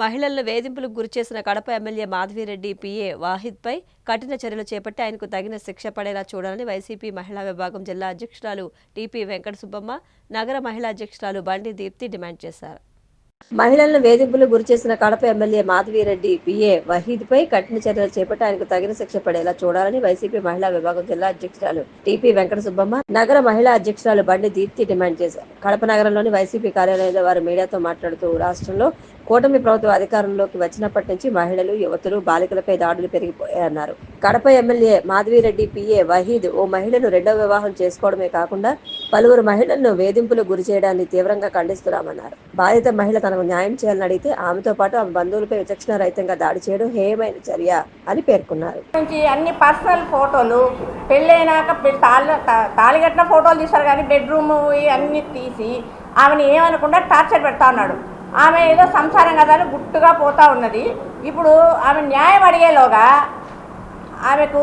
మహిళలను వేధింపులకు గురిచేసిన Kadapa MLA Madhavi Reddy PA వాహిద్పై కఠిన చర్యలు చేపట్టి ఆయనకు తగిన శిక్ష పడేలా చూడాలని వైసీపీ మహిళా విభాగం జిల్లా అధ్యక్షురాలు టీపీ వెంకట సుబ్బమ్మ, నగర మహిళా అధ్యక్షురాలు బండి దీప్తి డిమాండ్ చేశారు. మహిళలను వేధింపులకు గురిచేసిన కడప ఎమ్మెల్యే మాధవిరెడ్డి పిఏ వహీద్పై కఠిన చర్యలు చేపట్టి ఆయనకు తగిన శిక్ష పడేలా చూడాలని వైసీపీ మహిళా విభాగం జిల్లా అధ్యక్షురాలు టీపీ వెంకట సుబ్బమ్మ, నగర మహిళా అధ్యక్షురాలు బండి దీప్తి డిమాండ్ చేశారు. కడప నగరంలోని వైసీపీ కార్యాలయంలో వారు మీడియాతో మాట్లాడుతూ రాష్ట్రంలో కూటమి ప్రభుత్వం అధికారంలోకి వచ్చినప్పటి నుంచి మహిళలు, యువతులు, బాలికలపై దాడులు పెరిగిపోయాయన్నారు. కడప ఎమ్మెల్యే మాధవిరెడ్డి పిఏ వహీద్ ఓ మహిళను రెండవ వివాహం చేసుకోవడమే కాకుండా పలువురు మహిళలను వేధింపులకు గురి చేయడాన్ని తీవ్రంగా ఖండిస్తున్నామన్నారు. బాధిత మహిళ తనకు న్యాయం చేయాలని అడిగితే ఆమెతో పాటు ఆమె బంధువులపై విచక్షణ రహితంగా దాడి చేయడం హేయమైన చర్య అని పేర్కొన్నారు. అన్ని పర్సనల్ ఫోటోలు పెళ్ళైనాక తాళిగట్టిన ఫోటోలు తీశారు కానీ బెడ్రూమ్ అన్ని తీసి ఆమెను ఏమనకుండా టార్చర్ పెడతా ఉన్నాడు. ఆమె ఏదో సంసారం కదా అని గుట్టుగా పోతా ఉన్నది. ఇప్పుడు ఆమె న్యాయం అడిగేలోగా ఆమెకు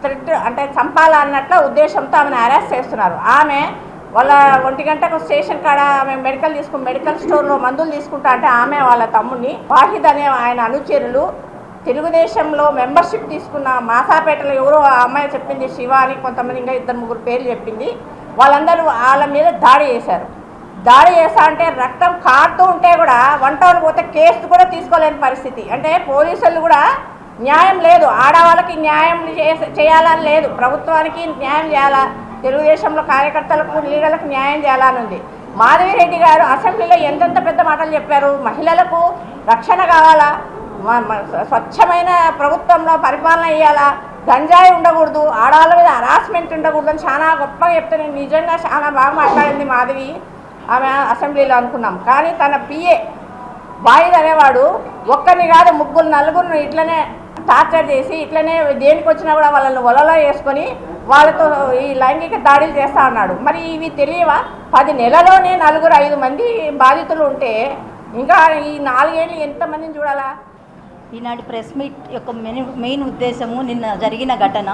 థ్రెట్ అంటే చంపాలన్నట్ల ఉద్దేశంతో ఆమెను అరెస్ట్ చేస్తున్నారు. ఆమె వాళ్ళ 1 గంటకు స్టేషన్ కాడ ఆమె మెడికల్ స్టోర్లో మందులు తీసుకుంటా అంటే ఆమె వాళ్ళ తమ్ముడిని వాహిద్ అనే ఆయన అనుచరులు తెలుగుదేశంలో మెంబర్షిప్ తీసుకున్న మాసాపేటలో ఎవరో ఆ అమ్మాయి చెప్పింది, శివ అని కొంతమంది ఇంకా 2-3 పేర్లు చెప్పింది. వాళ్ళందరూ వాళ్ళ మీద దాడి చేశారు. దాడి చేస్తా అంటే రక్తం కారుతూ ఉంటే కూడా 1 టౌన్ పోతే కేసు కూడా తీసుకోలేని పరిస్థితి. అంటే పోలీసులు కూడా న్యాయం లేదు, ఆడవాళ్ళకి న్యాయం చేయాలని లేదు, ప్రభుత్వానికి న్యాయం చేయాలా, తెలుగుదేశంలో కార్యకర్తలకు లీడర్లకు న్యాయం చేయాలని ఉంది. మాధవిరెడ్డి గారు అసెంబ్లీలో ఎంతెంత పెద్ద మాటలు చెప్పారు. మహిళలకు రక్షణ కావాలా, స్వచ్ఛమైన ప్రభుత్వంలో పరిపాలన చేయాలా, గంజాయి ఉండకూడదు, ఆడవాళ్ళ మీద హరాస్మెంట్ ఉండకూడదు అని చాలా గొప్పగా చెప్తే నేను నిజంగా చాలా బాగా మాట్లాడింది మాధవి ఆమె అసెంబ్లీలో అనుకున్నాం. కానీ తన పిఏ వాయిద్ అనేవాడు ఒక్కరిని కాదు 3-4 ఇట్లనే టార్చర్ చేసి ఇట్లనే దేనికి వచ్చినా కూడా వాళ్ళని వలలో వేసుకొని వాళ్ళతో ఈ లైంగిక దాడులు చేస్తా ఉన్నాడు. మరి ఇవి తెలియవా? 10 నెలలోనే 4-5 మంది బాధితులు ఉంటే ఇంకా ఈ 4 ఏళ్ళు ఎంతమందిని చూడాలా? ఈనాటి ప్రెస్ మీట్ యొక్క మెయిన్ ఉద్దేశము నిన్న జరిగిన ఘటన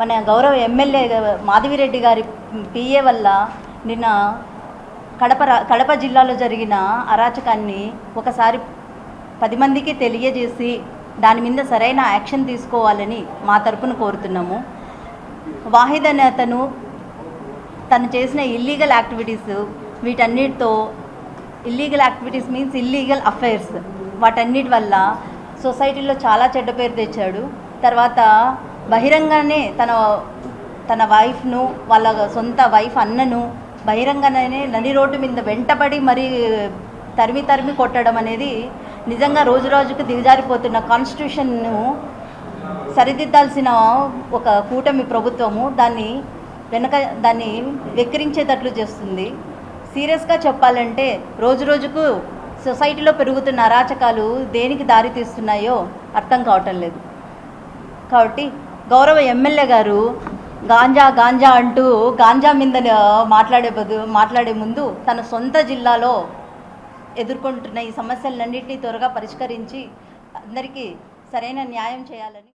మన గౌరవ ఎమ్మెల్యే మాధవిరెడ్డి గారి పిఏ వల్ల నిన్న కడప జిల్లాలో జరిగిన అరాచకాన్ని ఒకసారి 10 మందికి తెలియజేసి దాని మీద సరైన యాక్షన్ తీసుకోవాలని మా తరపున కోరుతున్నాము. వాహిద్ అనే అతను తను చేసిన ఇల్లీగల్ యాక్టివిటీస్ వీటన్నిటితో illegal activities means illegal affairs వాటన్నిటి వల్ల సొసైటీలో చాలా చెడ్డ పేరు తెచ్చాడు. తర్వాత బహిరంగానే తన వైఫ్ను వాళ్ళ సొంత వైఫ్ అన్నను బహిరంగానే నడి రోడ్డు మీద వెంటబడి మరి తరిమి కొట్టడం అనేది నిజంగా రోజు రోజుకు దిగజారిపోతున్న కాన్స్టిట్యూషన్ను సరిదిద్దాల్సిన ఒక కూటమి ప్రభుత్వము దాన్ని వెక్కిరించేటట్లు చేస్తుంది. సీరియస్గా చెప్పాలంటే రోజు రోజుకు సొసైటీలో పెరుగుతున్న అరాచకాలు దేనికి దారి తీస్తున్నాయో అర్థం కావటం లేదు. కాబట్టి గౌరవ ఎమ్మెల్యే గారు గాంజా అంటూ గాంజా మీద మాట్లాడే ముందు తన సొంత జిల్లాలో ఎదుర్కొంటున్న ఈ సమస్యలన్నింటినీ త్వరగా పరిష్కరించి అందరికీ సరైన న్యాయం చేయాలని